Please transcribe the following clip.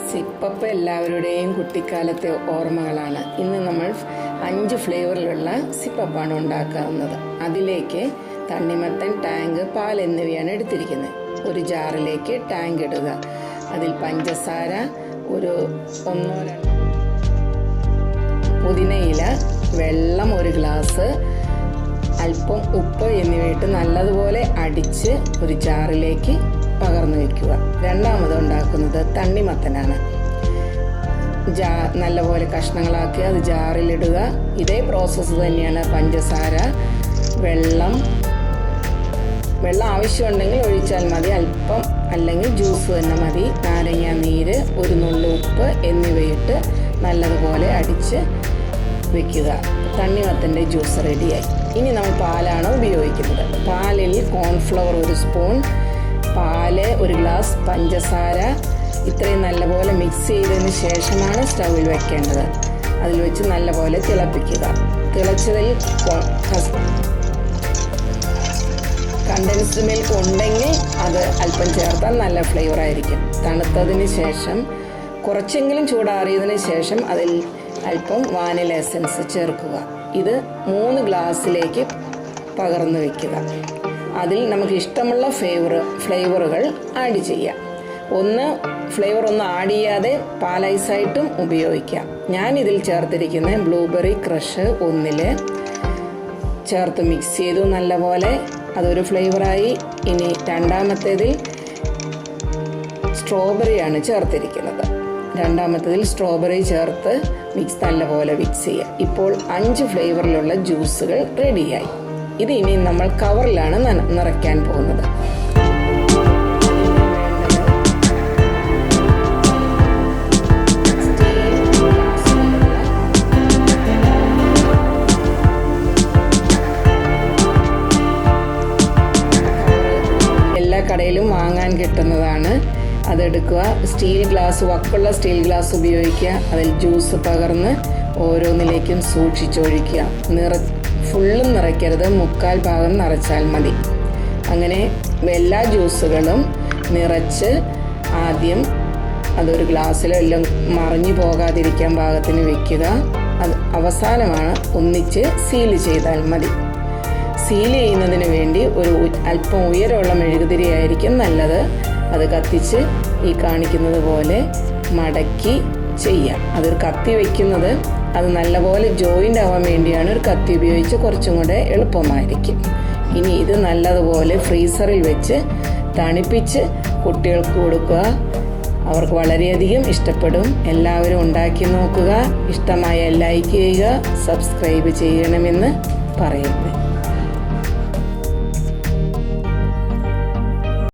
Sip up എല്ലാവരുടെയും കുട്ടിക്കാലത്തെ ഓർമ്മകളാണ്. ഇന്ന് നമ്മൾ 5 ഫ്ലേവറിലുള്ള സിപ്പപ്പാണ് ഉണ്ടാക്കുന്നത്. അതിലേക്ക് തണ്ണിമത്തൻ, ടാങ്ക്, പാൽ എന്നിവയാണ് എടുത്തിരിക്കുന്നത്. ഒരു ജാറിലേക്ക് ടാങ്ക് ഇടുക. അതിൽ പഞ്ചസാര, ഒരു 1-2 പുതിനയില, വെള്ളം 1 ഗ്ലാസ്, അല്പം ഉപ്പ് എന്നിവയിട്ട് നല്ലതുപോലെ അടിച്ച് ഒരു ജാറിലേക്ക് പകർന്നു വയ്ക്കുക. രണ്ടാമത് ഉണ്ടാക്കുന്നത് തണ്ണിമത്തനാണ്. നല്ലപോലെ കഷ്ണങ്ങളാക്കി അത് ജാറിലിടുക. ഇതേ പ്രോസസ്സ് തന്നെയാണ് പഞ്ചസാര, വെള്ളം ആവശ്യമുണ്ടെങ്കിൽ ഒഴിച്ചാൽ മതി, അല്പം അല്ലെങ്കിൽ ജ്യൂസ് തന്നെ മതി, നാരങ്ങ നീര്, ഒരു നുള്ളു ഉപ്പ് എന്നിവയിട്ട് നല്ലതുപോലെ അടിച്ച് വയ്ക്കുക. തണ്ണിമത്തൻ്റെ ജ്യൂസ് റെഡിയായി. ഇനി നമ്മൾ പാലാണ് ഉപയോഗിക്കുന്നത്. പാലിൽ കോൺഫ്ലവർ 1 സ്പൂൺ, പാല് 1 ഗ്ലാസ്, പഞ്ചസാര ഇത്രയും നല്ലപോലെ മിക്സ് ചെയ്തതിന് ശേഷമാണ് സ്റ്റൗവിൽ വെക്കേണ്ടത്. അതിൽ വെച്ച് നല്ലപോലെ തിളപ്പിക്കുക. തിളച്ചതിൽ കണ്ടൻസ്ഡ് മിൽക്ക് ഉണ്ടെങ്കിൽ അത് അല്പം ചേർത്താൽ നല്ല ഫ്ലേവർ ആയിരിക്കും. തണുത്തതിന് ശേഷം കുറച്ചെങ്കിലും ചൂടാറിയതിന് ശേഷം അതിൽ അല്പം വാനില എസൻസ് ചേർക്കുക. ഇത് 3 ഗ്ലാസ്സിലേക്ക് പകർന്നു വയ്ക്കുക. അതിൽ നമുക്ക് ഇഷ്ടമുള്ള ഫ്ലേവറുകൾ ആഡ് ചെയ്യാം. ഫ്ലേവർ ഒന്നും ആഡ് ചെയ്യാതെ പാലൈസായിട്ടും ഉപയോഗിക്കാം. ഞാനിതിൽ ചേർത്തിരിക്കുന്ന ബ്ലൂബെറി ക്രഷ് 1 ചേർത്ത് മിക്സ് ചെയ്തു നല്ലപോലെ. അതൊരു ഫ്ലേവറായി. ഇനി രണ്ടാമത്തേതിൽ സ്ട്രോബെറിയാണ് ചേർത്തിരിക്കുന്നത്. രണ്ടാമത്തേതിൽ സ്ട്രോബെറി ചേർത്ത് നല്ലപോലെ മിക്സ് ചെയ്യുക. ഇപ്പോൾ 5 ഫ്ലേവറിലുള്ള ജ്യൂസുകൾ റെഡിയായി. ഇത് ഇനി നമ്മൾ കവറിലാണ് നിറയ്ക്കാൻ പോകുന്നത്. എല്ലാ കടയിലും വാങ്ങാൻ കിട്ടുന്നതാണ്. അതെടുക്കുക. സ്റ്റീൽ ഗ്ലാസ്, വക്കുള്ള സ്റ്റീൽ ഗ്ലാസ് ഉപയോഗിക്കുക. അതിൽ ജ്യൂസ് പകർന്ന് ഓരോന്നിലേക്കും സൂക്ഷിച്ചൊഴിക്കുക. ഫുള്ളും നിറയ്ക്കരുത്, 1/4 ഭാഗം നിറച്ചാൽ മതി. അങ്ങനെ എല്ലാ ജ്യൂസുകളും നിറച്ച് ആദ്യം അതൊരു ഗ്ലാസ്സിലോ എല്ലാം മറിഞ്ഞു പോകാതിരിക്കാൻ പാകത്തിന് വെക്കുക. അത് അവസാനമാണ് ഒന്നിച്ച് സീല് ചെയ്താൽ മതി. സീല് ചെയ്യുന്നതിന് വേണ്ടി ഒരു അല്പം ഉയരമുള്ള മെഴുകുതിരി ആയിരിക്കും നല്ലത്. അത് കത്തിച്ച് ഈ കാണിക്കുന്നത് പോലെ മടക്കി ചെയ്യാം. അതൊരു കത്തി വയ്ക്കുന്നത് അത് നല്ലപോലെ ജോയിൻ്റ് ആവാൻ വേണ്ടിയാണ്. ഒരു കത്തി ഉപയോഗിച്ച് കുറച്ചും കൂടെ എളുപ്പമായിരിക്കും. ഇനി ഇത് നല്ലതുപോലെ ഫ്രീസറിൽ വെച്ച് തണുപ്പിച്ച് കുട്ടികൾക്ക് കൊടുക്കുക. അവർക്ക് വളരെയധികം ഇഷ്ടപ്പെടും. എല്ലാവരും ഉണ്ടാക്കി നോക്കുക. ഇഷ്ടമായ ലൈക്ക് ചെയ്യുക, സബ്സ്ക്രൈബ് ചെയ്യണമെന്ന് പറയുന്നു.